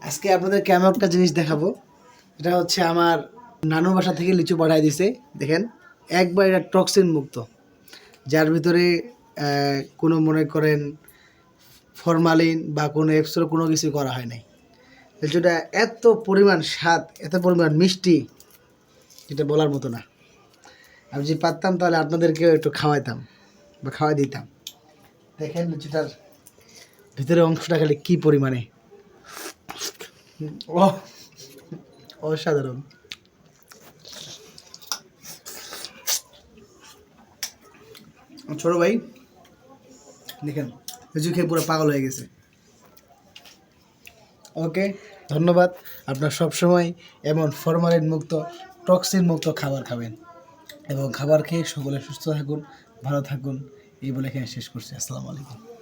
আজকে আপনাদেরকে আমি একটা জিনিস দেখাবো। এটা হচ্ছে আমার নানু বাসা থেকে লিচু পাঠাই দিছে। দেখেন একবার এটা টক্সিন মুক্ত, যার ভিতরে কোনো মনে করেন ফরমালিন বা কোনো এক্সট্রা কোনো কিছু করা হয় নাই। লিচুটা এত পরিমাণ স্বাদ, এত পরিমাণ মিষ্টি, যেটা বলার মতো না। আমি যদি পারতাম তাহলে আপনাদেরকেও একটু খাওয়াইতাম বা খাওয়াই দিতাম। দেখেন লিচুটার ভিতরে অংশটা খালি কী পরিমাণে অসাধারণ। ছোট ভাই দেখেন লিচু খেয়ে পুরো পাগল হয়ে গেছে। ওকে, ধন্যবাদ। আপনার সবসময় এমন ফরমালিন মুক্ত, টক্সিন মুক্ত খাবার খাবেন এবং খাবার খেয়ে সকলে সুস্থ থাকুন, ভালো থাকুন। এই বলে এখানে শেষ করছি। আসসালামু আলাইকুম।